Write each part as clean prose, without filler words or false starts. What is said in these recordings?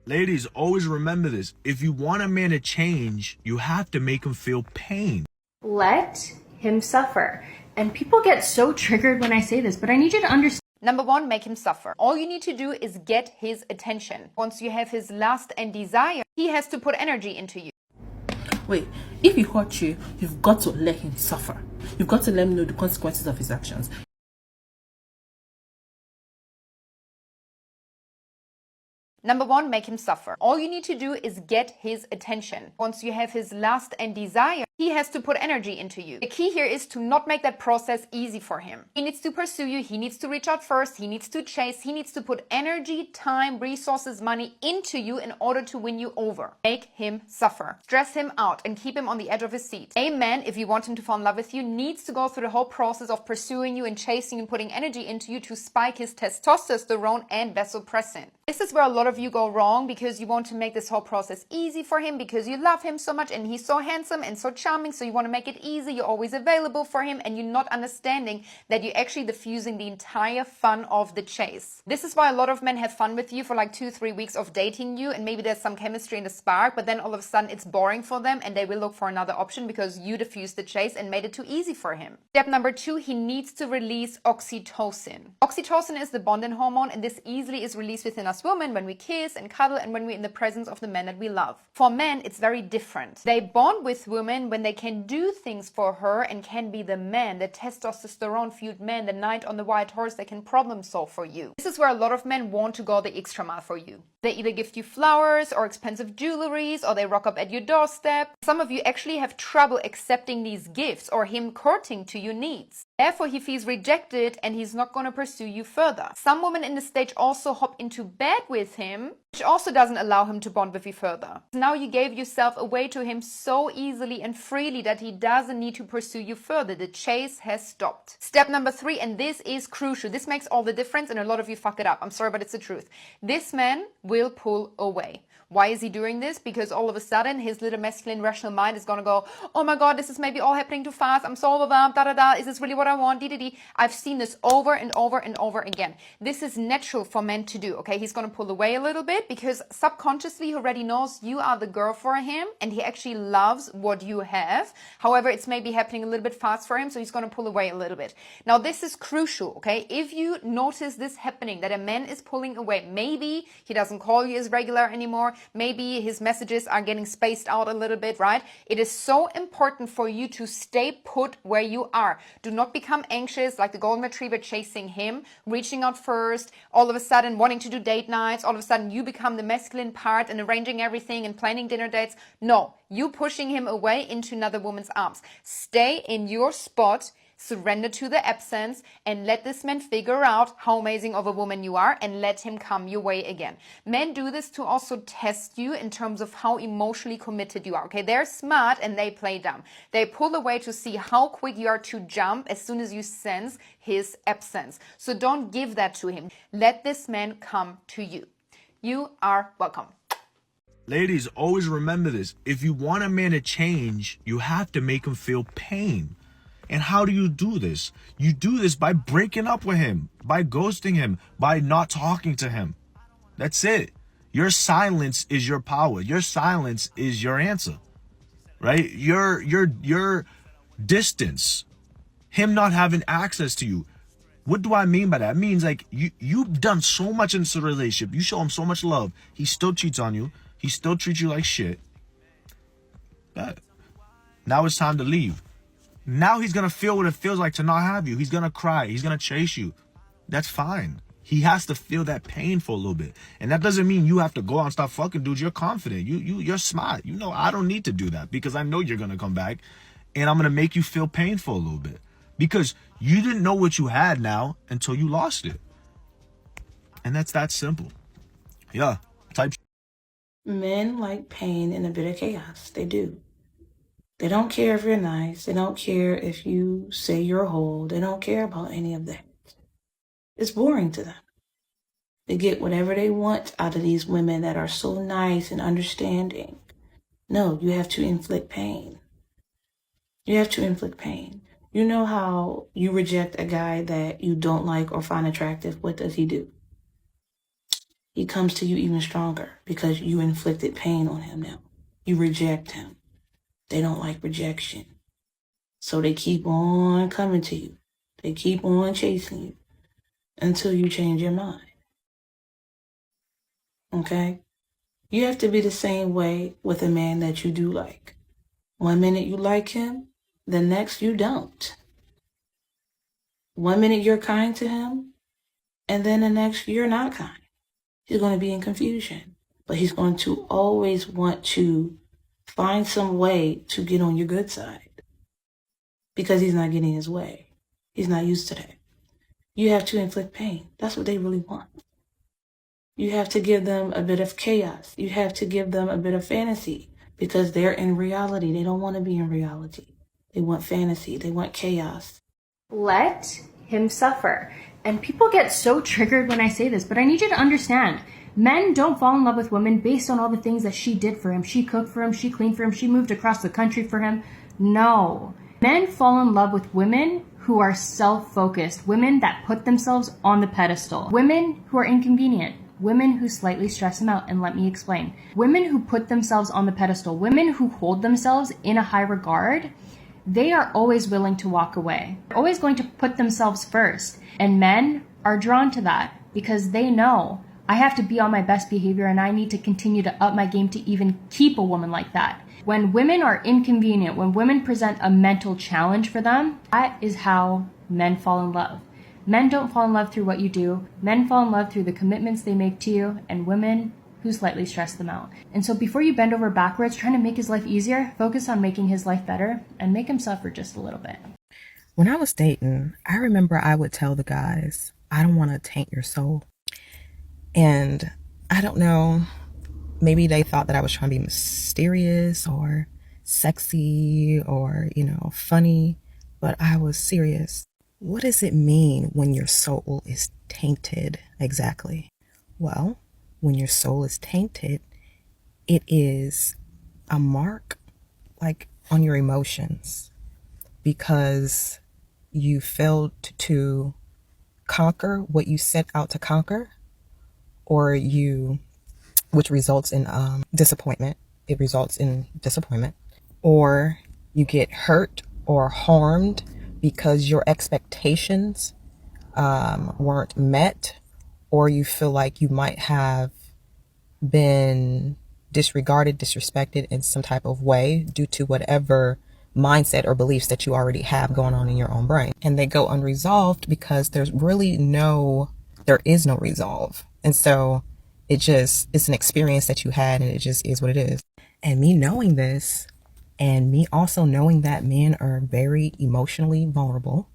Ladies, always remember this. If you want a man to change, you have to make him feel pain. Let him suffer. And people get so triggered when I say this, but I need you to understand. Number one, make him suffer. All you need to do is get his attention. Once you have his lust and desire, he has to put energy into you. Wait, if he hurt you, you've got to let him suffer. You've got to let him know the consequences of his actions. Number one, make him suffer. All you need to do is get his attention. Once you have his lust and desire, he has to put energy into you. The key here is to not make that process easy for him. He needs to pursue you. He needs to reach out first. He needs to chase. He needs to put energy, time, resources, money into you in order to win you over. Make him suffer. Stress him out and keep him on the edge of his seat. A man, if you want him to fall in love with you, needs to go through the whole process of pursuing you and chasing and putting energy into you to spike his testosterone and vasopressin. This is where a lot of you go wrong, because you want to make this whole process easy for him because you love him so much and he's so handsome and so charming, so you want to make it easy. You're always available for him, and you're not understanding that you're actually diffusing the entire fun of the chase. This is why a lot of men have fun with you for like 2-3 weeks of dating you, and maybe there's some chemistry and a spark, but then all of a sudden it's boring for them and they will look for another option because you diffused the chase and made it too easy for him. Step number 2, he needs to release oxytocin. Oxytocin is the bonding hormone, and this easily is released within us women when we kiss and cuddle and when we're in the presence of the men that we love. For men, it's very different. They bond with women when they can do things for her and can be the man, the testosterone-fueled man, the knight on the white horse that can problem solve for you. This is where a lot of men want to go the extra mile for you. They either gift you flowers or expensive jewelries, or they rock up at your doorstep. Some of you actually have trouble accepting these gifts or him courting to your needs. Therefore, he feels rejected and he's not going to pursue you further. Some women in this stage also hop into bed with him, which also doesn't allow him to bond with you further. Now you gave yourself away to him so easily and freely that he doesn't need to pursue you further. The chase has stopped. Step number 3, and this is crucial. This makes all the difference, and a lot of you fuck it up. I'm sorry, but it's the truth. This man will pull away. Why is he doing this? Because all of a sudden his little masculine rational mind is going to go, oh my God, this is maybe all happening too fast. I'm so overwhelmed. Da da da. Is this really what I want? I've seen this over and over and over again. This is natural for men to do. Okay, he's going to pull away a little bit because subconsciously he already knows you are the girl for him and he actually loves what you have. However, it's maybe happening a little bit fast for him, so he's going to pull away a little bit. Now this is crucial. Okay, if you notice this happening, that a man is pulling away, maybe he doesn't call you as regular anymore. Maybe his messages are getting spaced out a little bit, right? It is so important for you to stay put where you are. Do not become anxious like the golden retriever chasing him, reaching out first, all of a sudden wanting to do date nights, all of a sudden you become the masculine part and arranging everything and planning dinner dates. No, you pushing him away into another woman's arms. Stay in your spot. Surrender to the absence and let this man figure out how amazing of a woman you are and let him come your way again. Men do this to also test you in terms of how emotionally committed you are. Okay, they're smart and they play dumb. They pull away to see how quick you are to jump as soon as you sense his absence. So don't give that to him. Let this man come to you. You are welcome. Ladies, always remember this. If you want a man to change, you have to make him feel pain. And how do you do this? You do this by breaking up with him, by ghosting him, by not talking to him. That's it. Your silence is your power. Your silence is your answer, right? Your distance, him not having access to you. What do I mean by that? It means like you've done so much in this relationship. You show him so much love. He still cheats on you. He still treats you like shit. But now it's time to leave. Now he's going to feel what it feels like to not have you. He's going to cry. He's going to chase you. That's fine. He has to feel that pain for a little bit. And that doesn't mean you have to go out and start fucking dudes. You're confident. You're smart. You know, I don't need to do that because I know you're going to come back and I'm going to make you feel pain for a little bit because you didn't know what you had now until you lost it. And that's that simple. Yeah. Type. Men like pain and a bit of chaos. They do. They don't care if you're nice. They don't care if you say you're whole. They don't care about any of that. It's boring to them. They get whatever they want out of these women that are so nice and understanding. No, you have to inflict pain. You have to inflict pain. You know how you reject a guy that you don't like or find attractive. What does he do? he comes to you even stronger because you inflicted pain on him now. You reject him. They don't like rejection. So they keep on coming to you. They keep on chasing you until you change your mind. Okay? You have to be the same way with a man that you do like. One minute you like him, the next you don't. One minute you're kind to him, and then the next you're not kind. He's going to be in confusion, but he's going to always want to find some way to get on your good side because he's not getting his way. He's not used to that. You have to inflict pain. That's what they really want. You have to give them a bit of chaos. You have to give them a bit of fantasy because they're in reality. They don't want to be in reality. They want fantasy. They want chaos. Let him suffer. And people get so triggered when I say this, but I need you to understand. Men don't fall in love with women based on all the things that she did for him. She cooked for him, she cleaned for him, she moved across the country for him. No. Men fall in love with women who are self-focused, women that put themselves on the pedestal, women who are inconvenient, women who slightly stress them out. And let me explain. Women who put themselves on the pedestal, women who hold themselves in a high regard, they are always willing to walk away. They're always going to put themselves first. And men are drawn to that because they know I have to be on my best behavior and I need to continue to up my game to even keep a woman like that. When women are inconvenient, when women present a mental challenge for them, that is how men fall in love. Men don't fall in love through what you do. Men fall in love through the commitments they make to you, and women who slightly stress them out. And so before you bend over backwards trying to make his life easier, focus on making his life better and make him suffer just a little bit. When I was dating, I remember I would tell the guys, I don't want to taint your soul. And I don't know, maybe they thought that I was trying to be mysterious or sexy or, funny, but I was serious. What does it mean when your soul is tainted exactly? Well, when your soul is tainted, it is a mark on your emotions because you failed to conquer what you set out to conquer, which results in disappointment. It results in disappointment, or you get hurt or harmed because your expectations weren't met, or you feel like you might have been disregarded, disrespected in some type of way due to whatever mindset or beliefs that you already have going on in your own brain. And they go unresolved because there is no resolve. And so it's an experience that you had, and it just is what it is. And me knowing this, and me also knowing that men are very emotionally vulnerable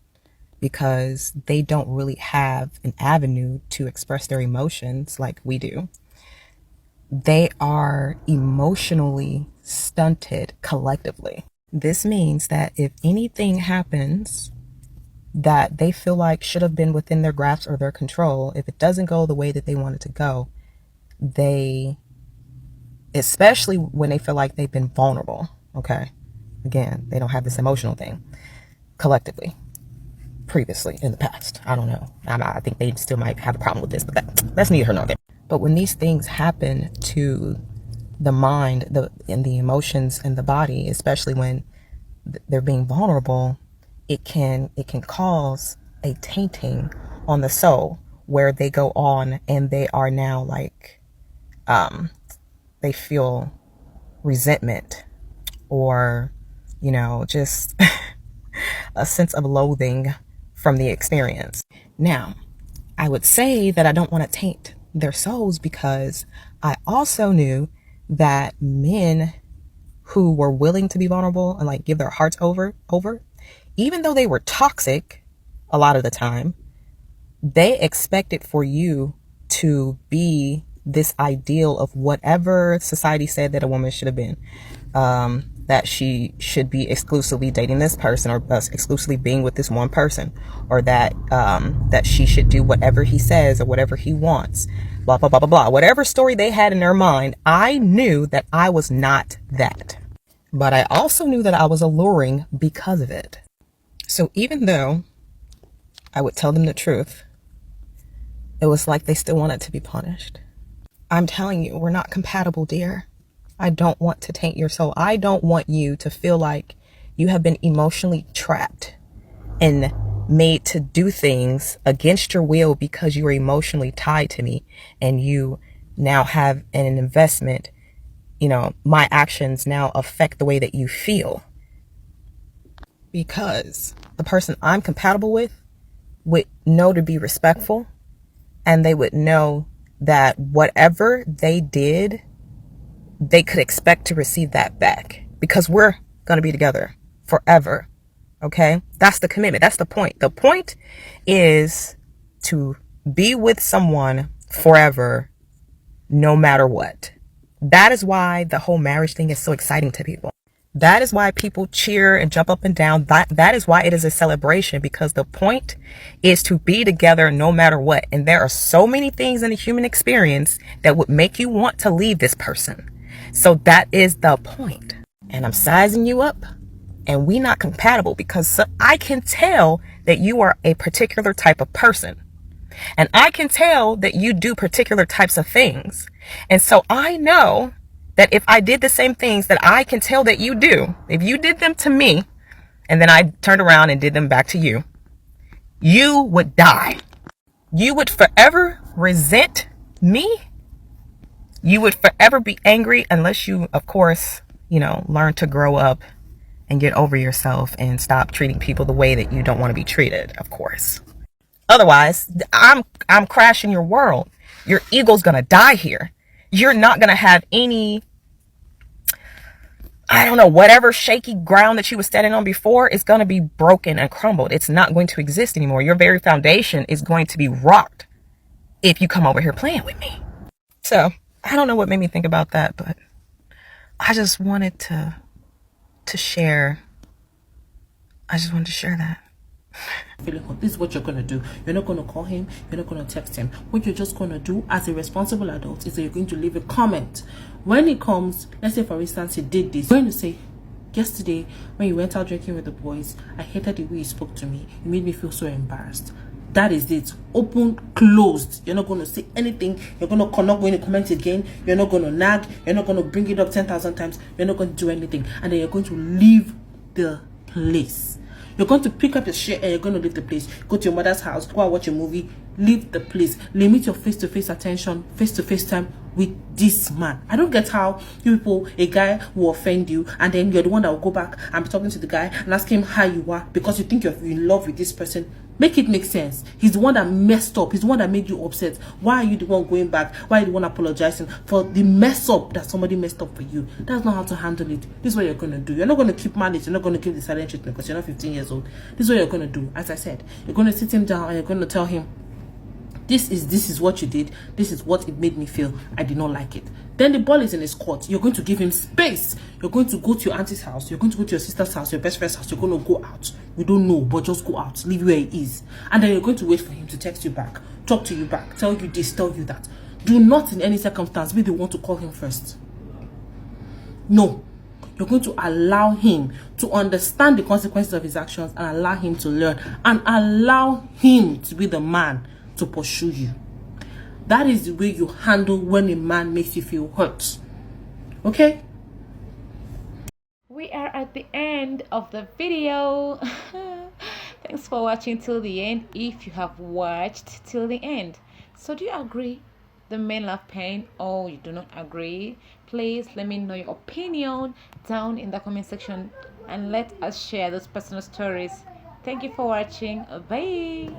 because they don't really have an avenue to express their emotions like we do. They are emotionally stunted collectively. This means that if anything happens that they feel like should have been within their grasp or their control, if it doesn't go the way that they want it to go, especially when they feel like they've been vulnerable, okay? Again, they don't have this emotional thing collectively, previously, in the past. I don't know. I think they still might have a problem with this, but that's neither here nor there. But when these things happen to the mind, and the emotions and the body, especially when they're being vulnerable, it can cause a tainting on the soul where they go on and they are now they feel resentment or, just a sense of loathing from the experience. Now, I would say that I don't want to taint their souls because I also knew that men who were willing to be vulnerable and give their hearts over, even though they were toxic a lot of the time, they expected for you to be this ideal of whatever society said that a woman should have been. That she should be exclusively dating this person, or exclusively being with this one person, or that she should do whatever he says or whatever he wants, blah, blah, blah, blah, blah. Whatever story they had in their mind, I knew that I was not that. But I also knew that I was alluring because of it. So even though I would tell them the truth, it was like they still wanted to be punished. I'm telling you, we're not compatible, dear. I don't want to taint your soul. I don't want you to feel like you have been emotionally trapped and made to do things against your will because you are emotionally tied to me and you now have an investment. You know, my actions now affect the way that you feel, because the person I'm compatible with would know to be respectful, and they would know that whatever they did, they could expect to receive that back, because we're going to be together forever. Okay? That's the commitment. That's the point. The point is to be with someone forever, no matter what. That is why the whole marriage thing is so exciting to people. That is why people cheer and jump up and down. That is why it is a celebration, because the point is to be together no matter what. And there are so many things in the human experience that would make you want to leave this person. So that is the point. And I'm sizing you up, and we not compatible because I can tell that you are a particular type of person. And I can tell that you do particular types of things. And so I know that if I did the same things that I can tell that you do, if you did them to me, and then I turned around and did them back to you, you would die. You would forever resent me. You would forever be angry unless you, of course, learn to grow up and get over yourself and stop treating people the way that you don't want to be treated, of course. Otherwise, I'm crashing your world. Your ego's gonna die here. You're not gonna have any, whatever shaky ground that you were standing on before is gonna be broken and crumbled. It's not going to exist anymore. Your very foundation is going to be rocked if you come over here playing with me. So, I don't know what made me think about that, but I just wanted to share. I just wanted to share that. This is what you're going to do. You're not going to call him. You're not going to text him. What you're just going to do as a responsible adult is that you're going to leave a comment. When it comes, let's say for instance, he did this. You're going to say, yesterday when you went out drinking with the boys, I hated the way you spoke to me. You made me feel so embarrassed. That is it. Open, closed. You're not going to say anything. You're not going to comment again. You're not going to nag. You're not going to bring it up 10,000 times. You're not going to do anything. And then you're going to leave the place. You're going to pick up your shit and you're going to leave the place. Go to your mother's house, go and watch a movie, leave the place. Limit your face-to-face attention, face-to-face time with this man. I don't get how you people, a guy will offend you and then you're the one that will go back and be talking to the guy and ask him how you are because you think you're in love with this person. Make it make sense. He's the one that messed up. He's the one that made you upset. Why are you the one going back? Why are you the one apologizing for the mess up that somebody messed up for you? That's not how to handle it. This is what you're going to do. You're not going to keep malice. You're not going to keep the silent treatment because you're not 15 years old. This is what you're going to do. As I said, you're going to sit him down and you're going to tell him, this is what you did. This is what it made me feel. I did not like it. Then the ball is in his court. You're going to give him space. You're going to go to your auntie's house. You're going to go to your sister's house, your best friend's house. You're going to go out. We don't know, but just go out. Leave where he is. And then you're going to wait for him to text you back, talk to you back, tell you this, tell you that. Do not in any circumstance be the one to call him first. No. You're going to allow him to understand the consequences of his actions and allow him to learn and allow him to be the man to pursue you. That is the way you handle when a man makes you feel hurt. Okay? We are at the end of the video. Thanks for watching till the end, if you have watched till the end. So do you agree the men love pain, or you do not agree? Please let me know your opinion down in the comment section and let us share those personal stories. Thank you for watching. Bye.